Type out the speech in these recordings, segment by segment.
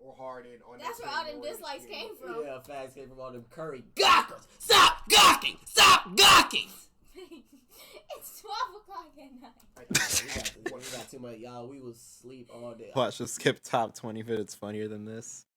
or Harden on That's that where all them Warriors dislikes team. came from. Yeah, facts came from all them Curry gawkers. Stop gawking! Stop gawking! It's 12 o'clock at night. We got too much. Y'all, we will sleep all day. Watch the Skip top 20 if it's funnier than this.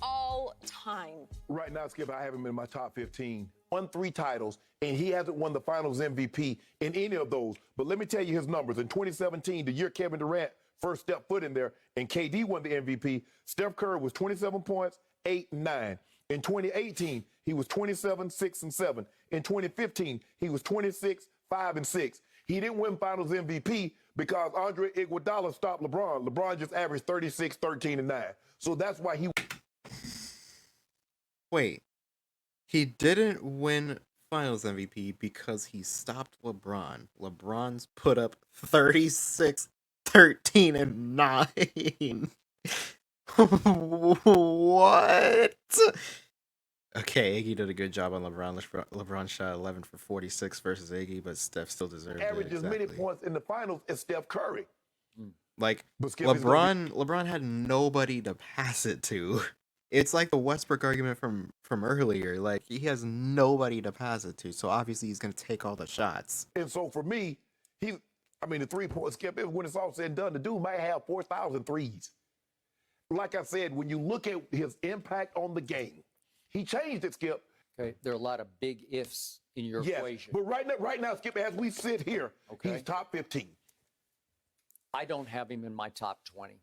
All time. Right now, Skip, I have him in my top 15. Won 3 titles, and he hasn't won the Finals MVP in any of those. But let me tell you his numbers. In 2017, the year Kevin Durant first stepped foot in there, and KD won the MVP, Steph Curry was 27 points, 8 and 9. In 2018, he was 27, 6 and 7. In 2015, he was 26, 5 and 6. He didn't win Finals MVP because Andre Iguodala stopped LeBron. LeBron just averaged 36, 13 and 9. So that's why he... Wait, he didn't win Finals MVP because he stopped LeBron. LeBron's put up 36, 13, and 9. What? Okay, Iggy did a good job on LeBron. LeBron shot 11 for 46 versus Iggy, but Steph still deserved it. Averaged as many points in the Finals as Steph Curry. Like, LeBron had nobody to pass it to. It's like the Westbrook argument from earlier. Like, he has nobody to pass it to, so obviously he's going to take all the shots. And so for me, the 3-point Skip, when it's all said and done, the dude might have 4,000 threes. Like I said, when you look at his impact on the game, he changed it, Skip. Okay, there are a lot of big ifs in your equation. But right now, Skip, as we sit here, he's top 15. I don't have him in my top 20.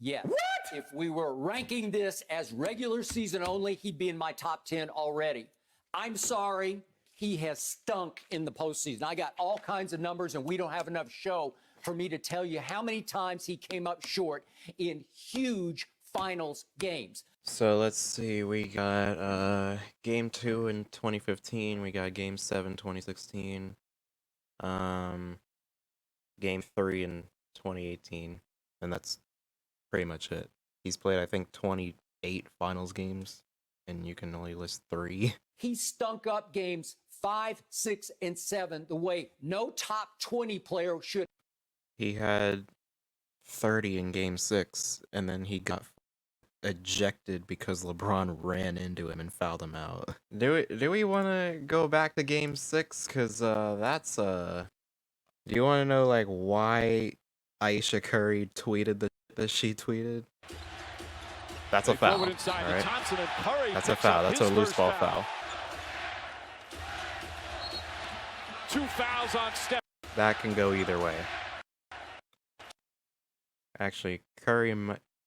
Yet, what? If we were ranking this as regular season only, he'd be in my top 10 already. I'm sorry, he has stunk in the postseason. I got all kinds of numbers, and we don't have enough show for me to tell you how many times he came up short in huge finals games. So let's see, we got Game 2 in 2015, we got Game 7 2016, Game 3 in 2018, and that's pretty much it. He's played, I think, 28 finals games, and you can only list 3. He stunk up games 5, 6, and 7 the way no top 20 player should. He had 30 in Game 6, and then he got ejected because LeBron ran into him and fouled him out. Do we want to go back to Game 6? Because that's... Do you want to know, like, why Aisha Curry tweeted the she tweeted? That's a foul. All right? That's a foul. That's a loose ball foul. 2 fouls on Steph. That can go either way. Actually, Curry...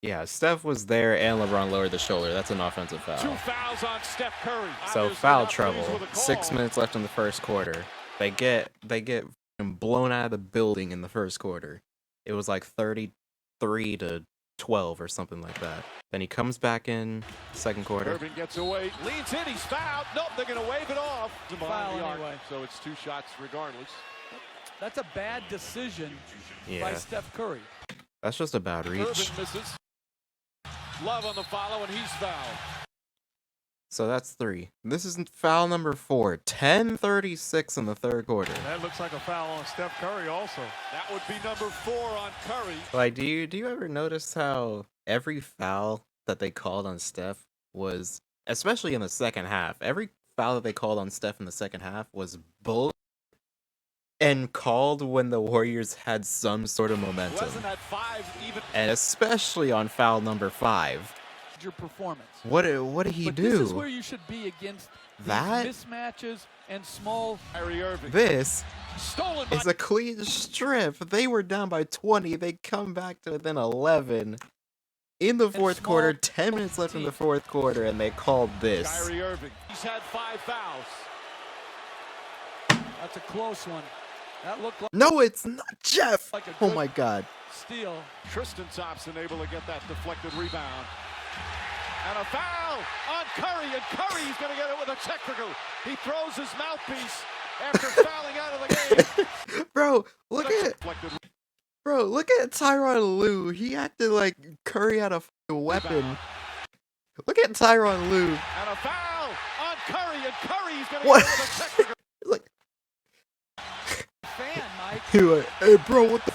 Yeah, Steph was there and LeBron lowered the shoulder. That's an offensive foul. 2 fouls on Steph Curry. So foul trouble. 6 minutes left in the first quarter. They get blown out of the building in the first quarter. It was like 33 to 12 or something like that. Then he comes back in second quarter. Irving gets away, leans in, he's fouled. Nope, they're going to wave it off. Foul anyway. So it's 2 shots regardless. That's a bad decision by Steph Curry. That's just a bad reach. Irving misses. Love on the follow, and he's fouled. So that's 3. This is foul number 4. 10:36 in the third quarter. That looks like a foul on Steph Curry also. That would be number 4 on Curry. Like, do you ever notice how every foul that they called on Steph was, especially in the second half, every foul that they called on Steph in the second half was bull and called when the Warriors had some sort of momentum. Wasn't that 5 even? And especially on foul number 5. Your performance. What did he do? This is where you should be against that mismatches and small. Kyrie Irving. This is a clean strip. They were down by 20. They come back to within 11 in the fourth quarter. 10 minutes left in the fourth quarter, and they called this. Kyrie Irving. He's had 5 fouls. That's a close one. That looked like no, it's not Jeff. Like oh my God. Steal. Tristan Thompson able to get that deflected rebound. And a foul on Curry, and Curry's going to get it with a technical. He throws his mouthpiece after fouling out of the game. Bro, look at Tyronn Lue. He acted like Curry had a weapon. Look at Tyronn Lue. And a foul on Curry, and Curry's going to get it with a technical. Like, fan, Mike. He like, hey, bro, what the?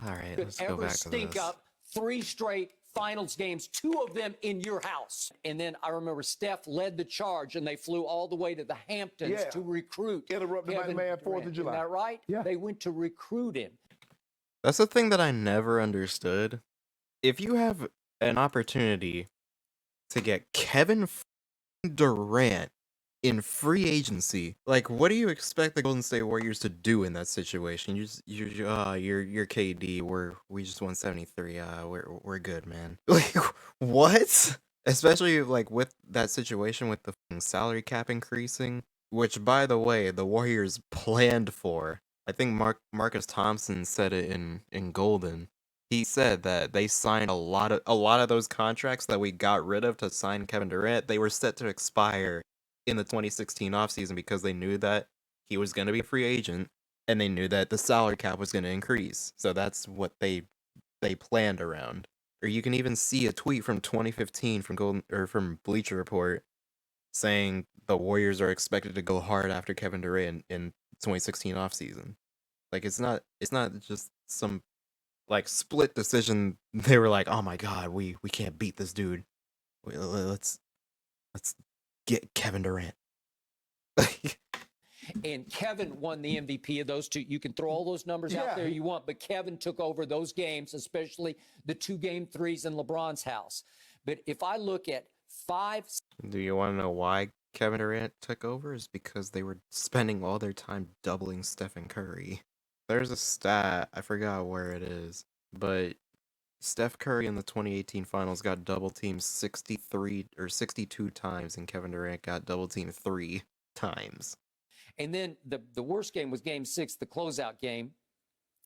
All right, could let's go ever back to stink this. up 3 straight finals games, 2 of them in your house. And then I remember Steph led the charge, and they flew all the way to the Hamptons Yeah. to recruit. Interrupted by the Kevin man 4th Durant. of July. Isn't that right? Yeah. They went to recruit him. That's the thing that I never understood. If you have an opportunity to get Kevin Durant in free agency, like, what do you expect the Golden State Warriors to do in that situation? You're KD. We just won 73. We're good, man. Like, what? Especially like with that situation with the salary cap increasing, which, by the way, the Warriors planned for. I think Marcus Thompson said it in Golden. He said that they signed a lot of those contracts that we got rid of to sign Kevin Durant. They were set to expire in the 2016 offseason because they knew that he was going to be a free agent and they knew that the salary cap was going to increase. So that's what they planned around. Or you can even see a tweet from 2015 from Bleacher Report saying the Warriors are expected to go hard after Kevin Durant in 2016 offseason. Like, it's not just some like split decision. They were like, "Oh my god, we can't beat this dude. Let's get Kevin Durant." And Kevin won the MVP of those 2. You can throw all those numbers out there you want, but Kevin took over those games, especially the 2 game threes in LeBron's house. But if I look at 5... Do you want to know why Kevin Durant took over? Is because they were spending all their time doubling Steph Curry. There's a stat, I forgot where it is, but Steph Curry in the 2018 finals got double teamed 63 or 62 times, and Kevin Durant got double teamed 3 times. And then the worst game was game 6, the closeout game.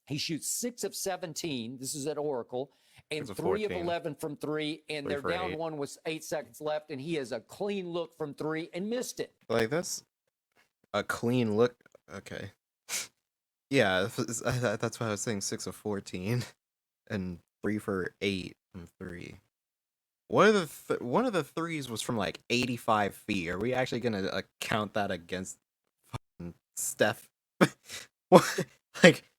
He shoots 6 of 17. This is at Oracle. And 3 of 11 from 3. And they're down 1 with 8 seconds left. And he has a clean look from 3 and missed it. Like, that's a clean look. Okay. Yeah, that's why I was saying 6 of 14. And 3 for 8 from 3. One of the threes was from like 85 feet. Are we actually gonna count that against Steph? What? Like,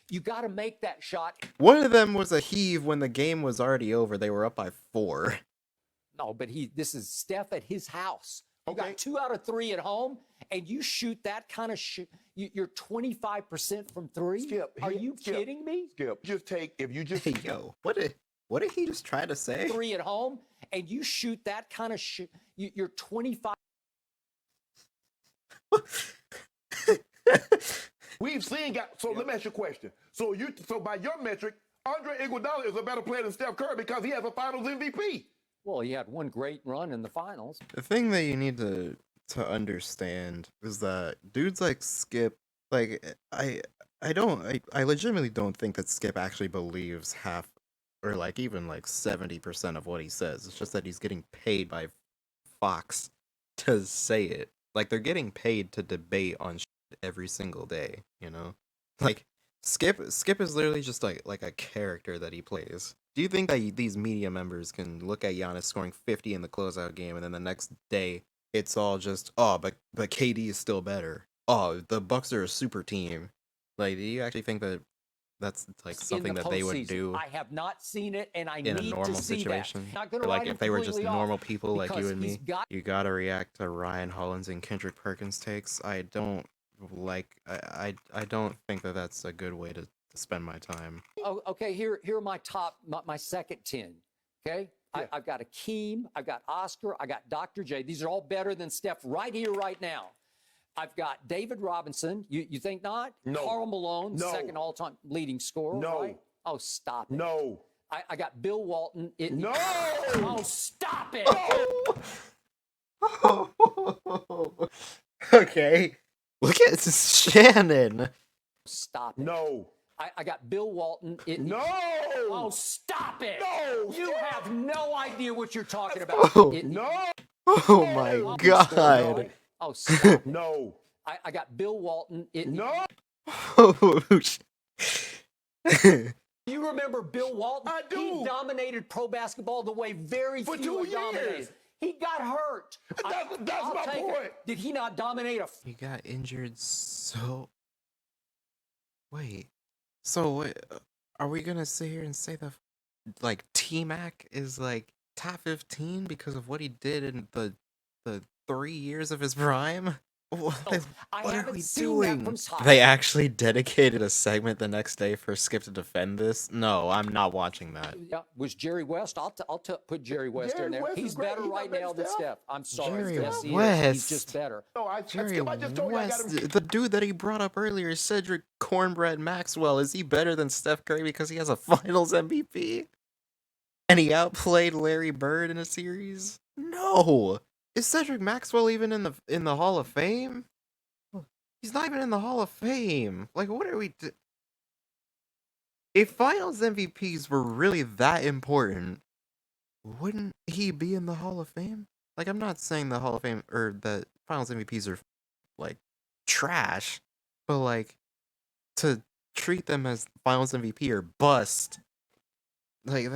you got to make that shot. One of them was a heave when the game was already over. They were up by 4. No, but this is Steph at his house. You got 2 out of 3 at home, and you shoot that kind of you're 25% from 3. Skip, are you kidding me? Skip, if you just hey, yo, what did he just try to say? 3 at home, and you shoot that kind of you're 25. We've seen so let me ask you a question. So by your metric, Andre Iguodala is a better player than Steph Curry because he has a Finals MVP. Well, he had one great run in the finals. The thing that you need to understand is that dudes like Skip, like I legitimately don't think that Skip actually believes half or like even like 70% of what he says. It's just that he's getting paid by Fox to say it. Like, they're getting paid to debate on shit every single day, you know? Like, Skip is literally just like a character that he plays. Do you think that these media members can look at Giannis scoring 50 in the closeout game and then the next day it's all just, oh, but KD is still better. Oh, the Bucks are a super team. Like, do you actually think that that's like something that they would do? I have not seen it, and I in need a normal to see situation. That. Not gonna Or like write if him they were just completely normal off people like you because and me, you gotta react to Ryan Hollins and Kendrick Perkins takes. I don't think that that's a good way to spend my time. Oh, okay. Here are my top, my second 10. Okay. Yeah. I've got Akeem, I've got Oscar, I got Dr. J. These are all better than Steph right here, right now. I've got David Robinson. You think not? No. Carl Malone, No. second all-time leading scorer. No. Right? Oh, stop it. No. I got Bill Walton. No. Oh, stop it. Okay. Look at Shannon. Stop it. No. I got Bill Walton. No. Oh, stop it. No. You have no idea what you're talking about. No. Oh my god. Oh, stop. No. I got Bill Walton. No. You remember Bill Walton? I do. He dominated pro basketball the way very For few 2 dominated. years. He got hurt. That's I'll my take point. it. Did he not dominate He got injured so... Wait. So, are we gonna sit here and say that like T-Mac is like top 15 because of what he did in the 3 years of his prime? What, I what are haven't we seen that doing? from Scott. They actually dedicated a segment the next day for Skip to defend this? No, I'm not watching that. Yeah, was Jerry West? I'll put Jerry West Jerry in there. West is He's great. better He's not right better now than than Steph. Steph. I'm sorry. Jerry Yes, he is. West. He's just better. No, Jerry Skip, I just told you I got West, him. the dude that he brought up earlier, Cedric Cornbread Maxwell, is he better than Steph Curry because he has a Finals MVP? And he outplayed Larry Bird in a series? No. Is Cedric Maxwell even in the Hall of Fame? He's not even in the Hall of Fame. Like, what are we If Finals MVPs were really that important, wouldn't he be in the Hall of Fame? Like, I'm not saying the Hall of Fame or the Finals MVPs are like trash, but like to treat them as Finals MVP or bust, like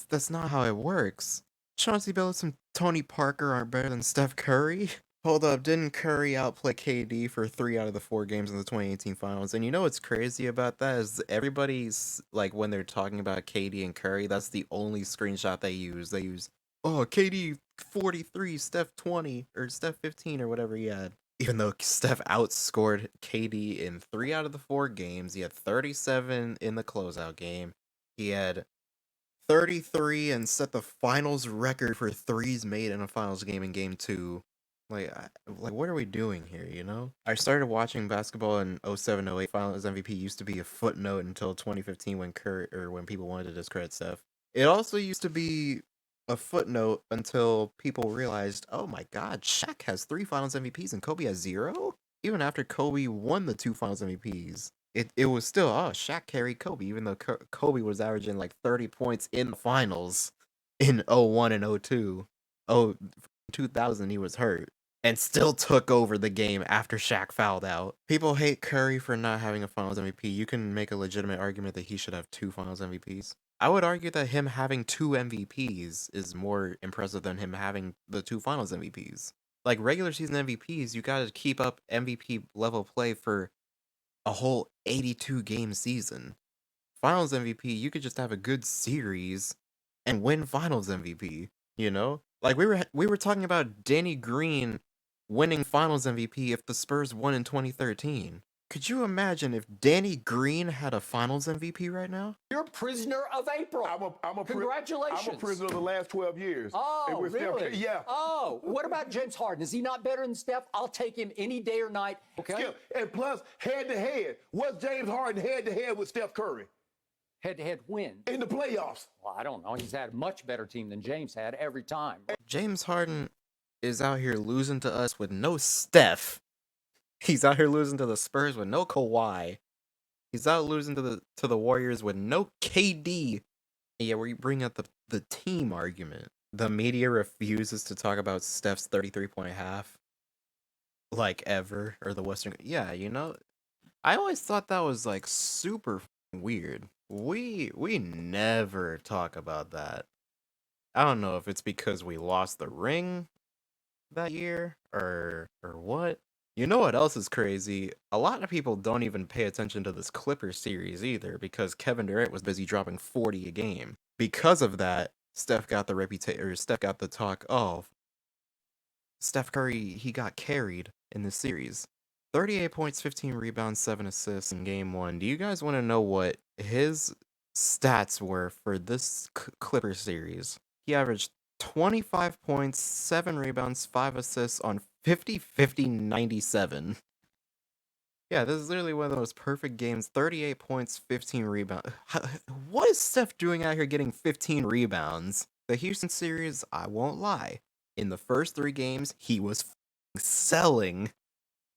that's not how it works. Chauncey Billups and Tony Parker aren't better than Steph Curry. Hold up, didn't Curry outplay KD for 3 out of the 4 games in the 2018 finals? And you know what's crazy about that is everybody's like when they're talking about KD and Curry, that's the only screenshot they use. They use, oh, KD 43, Steph 20, or Steph 15, or whatever he had. Even though Steph outscored KD in 3 out of the 4 games, he had 37 in the closeout game. He had 33 and set the finals record for threes made in a finals game in game 2. Like what are we doing here, you know? I started watching basketball in 07-08. Finals MVP used to be a footnote until 2015 when people wanted to discredit Steph. It also used to be a footnote until people realized, oh my god, Shaq has 3 finals MVPs and Kobe has 0? Even after Kobe won the 2 finals MVPs. It was still, oh, Shaq carried Kobe, even though Kobe was averaging like 30 points in the finals in 01 and 02. 2000 he was hurt and still took over the game after Shaq fouled out. People hate Curry for not having a Finals MVP. You can make a legitimate argument that he should have 2 Finals MVPs. I would argue that him having 2 MVPs is more impressive than him having the 2 Finals MVPs. Like regular season MVPs, you gotta keep up MVP level play for a whole 82 game season. Finals MVP, you could just have a good series and win Finals MVP, you know? Like we were talking about Danny Green winning Finals MVP if the Spurs won in 2013. Could you imagine if Danny Green had a Finals MVP right now? You're a prisoner of April. Congratulations. I'm a prisoner of the last 12 years. Oh, really? Yeah. Oh, what about James Harden? Is he not better than Steph? I'll take him any day or night. Okay. Skip. And plus, head-to-head, what's James Harden head-to-head with Steph Curry? Head-to-head win? In the playoffs. Well, I don't know. He's had a much better team than James had every time. James Harden is out here losing to us with no Steph. He's out here losing to the Spurs with no Kawhi. He's out losing to the Warriors with no KD. Yeah, we bring up the team argument. The media refuses to talk about Steph's 33-point half. Like ever. Or the Western... Yeah, you know? I always thought that was like super weird. We never talk about that. I don't know if it's because we lost the ring that year or what. You know what else is crazy? A lot of people don't even pay attention to this Clippers series either because Kevin Durant was busy dropping 40 a game. Because of that, Steph got the talk, oh, Steph Curry, he got carried in this series. 38 points, 15 rebounds, 7 assists in game 1. Do you guys want to know what his stats were for this Clippers series? He averaged 25 points, 7 rebounds, 5 assists on 50-50-97. Yeah, this is literally one of the most perfect games. 38 points, 15 rebounds. What is Steph doing out here getting 15 rebounds? The Houston series, I won't lie. In the first 3 games, he was selling.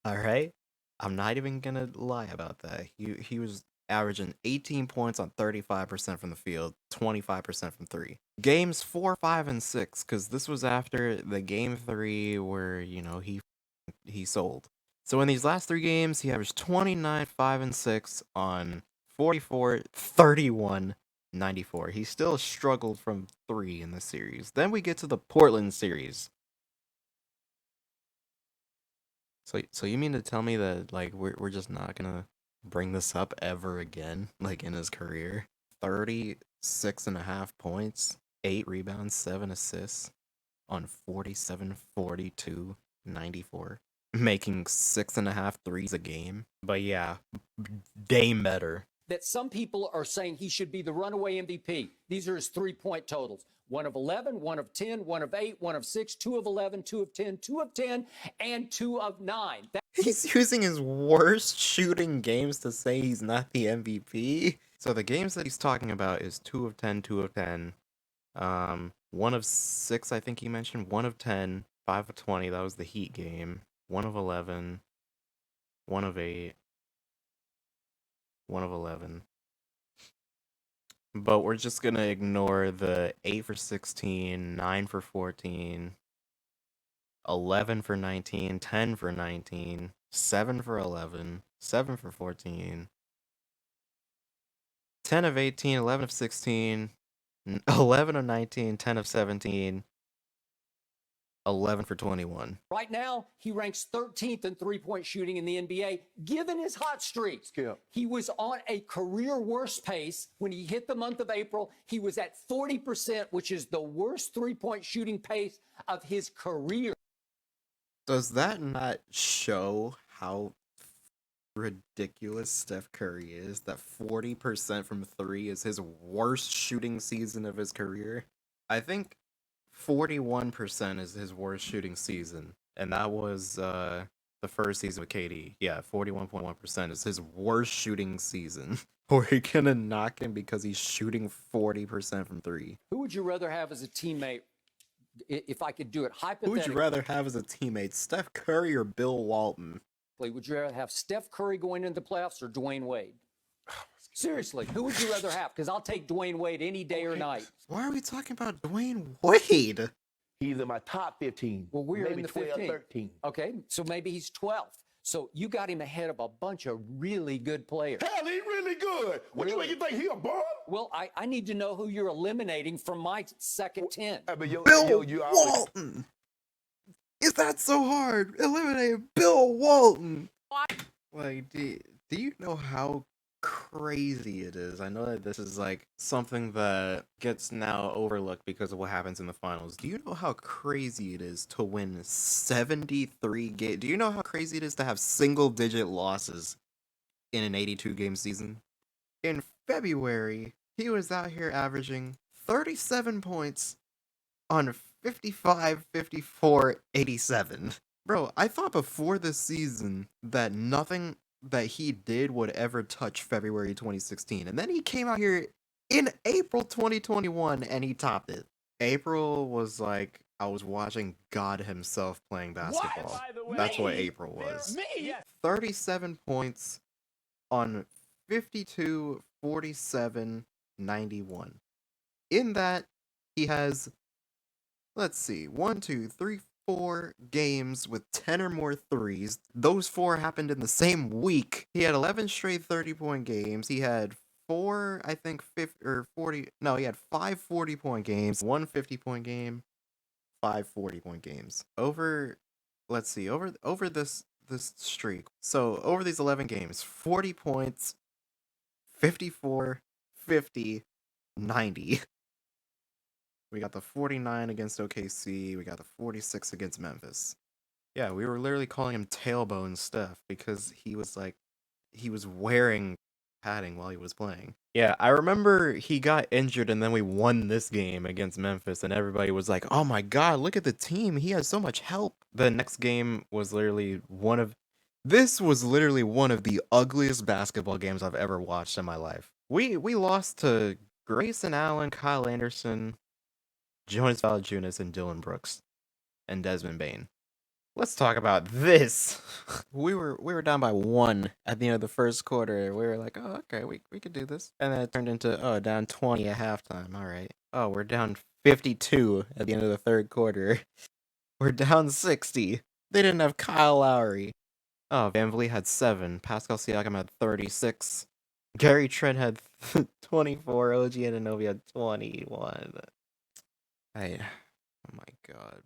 Alright? I'm not even gonna lie about that. He was averaging 18 points on 35% from the field, 25% from 3. Games 4, 5, and 6, because this was after the game 3 where, you know, he sold. So in these last 3 games, he averaged 29, 5, and 6 on 44, 31, 94. He still struggled from 3 in the series. Then we get to the Portland series. So you mean to tell me that like we're just not gonna bring this up ever again, like in his career? 36.5 points, 8 rebounds, 7 assists on 47, 42, 94, making 6.5 threes a game. But yeah, Dame better. That some people are saying he should be the runaway MVP. These are his 3-point totals. 1 of 11, 1 of 10, 1 of 8, 1 of 6, 2 of 11, 2 of 10, 2 of 10, and 2 of 9. He's using his worst shooting games to say he's not the MVP. So the games that he's talking about is 2 of 10, 2 of 10. 1 of 6, I think he mentioned. 1 of 10, 5 of 20. That was the Heat game. 1 of 11. 1 of 8. 1 of 11. But we're just gonna ignore the 8 for 16, 9 for 14, 11 for 19, 10 for 19, 7 for 11, 7 for 14, 10 of 18, 11 of 16, 11 of 19, 10 of 17, 11 for 21. Right now, he ranks 13th in three-point shooting in the NBA, given his hot streak. Skip. He was on a career worst pace. When he hit the month of April, he was at 40%, which is the worst three-point shooting pace of his career. Does that not show how ridiculous Steph Curry is? That 40% from 3 is his worst shooting season of his career? I think 41% is his worst shooting season, and that was the first season with KD. Yeah, 41.1% is his worst shooting season. We're gonna knock him because he's shooting 40% from 3. Who would you rather have as a teammate? If I could do it Who hypothetically, would you rather have as a teammate, Steph Curry or Bill Walton? would you rather have Steph Curry going into the playoffs or Dwayne Wade? Seriously, who would you rather have? Because I'll take Dwayne Wade any day or night. Why are we talking about Dwayne Wade? He's in my top 15. Well, we're maybe in the 12, 15. 13. Okay, so maybe he's 12th. So you got him ahead of a bunch of really good players. Hell, he's really good. What do you make you think he a bum? Well, I need to know who you're eliminating from my second 10. I mean, Bill you always, Walton! Is that so hard? Eliminate Bill Walton! Like, do you know how crazy it is? I know that this is like something that gets now overlooked because of what happens in the finals. Do you know how crazy it is to win 73 games? Do you know how crazy it is to have single-digit losses in an 82-game season? In February, he was out here averaging 37 points on 55, 54, 87. Bro, I thought before this season that nothing that he did would ever touch February 2016. And then he came out here in April 2021 and he topped it. April was like, I was watching God himself playing basketball. That's what April was. 37 points on 52, 47, 91. In that, he has, let's see, 1, 2, 3, 4 games with 10 or more threes. Those 4 happened in the same week. He had 11 straight 30-point games. He had 4, I think, 50 or 40. No, he had 5 40-point games, 1 50-point game, 5 40-point games. Over, let's see, over this streak. So over these 11 games, 40 points, 54, 50, 90. We got the 49 against OKC. We got the 46 against Memphis. Yeah, we were literally calling him Tailbone Steph because he was wearing padding while he was playing. Yeah, I remember he got injured and then we won this game against Memphis and everybody was like, oh my god, look at the team. He has so much help. The next game was literally one of the ugliest basketball games I've ever watched in my life. We lost to Grayson Allen, Kyle Anderson, Jonas Valanciunas, and Dylan Brooks, and Desmond Bane. Let's talk about this. We were down by 1 at the end of the first quarter. We were like, oh, okay, we could do this. And then it turned into, down 20 at halftime. All right. Oh, we're down 52 at the end of the third quarter. We're down 60. They didn't have Kyle Lowry. Oh, VanVleet had 7. Pascal Siakam had 36. Gary Trent had 24. OG Anunoby had 21. Oh my god.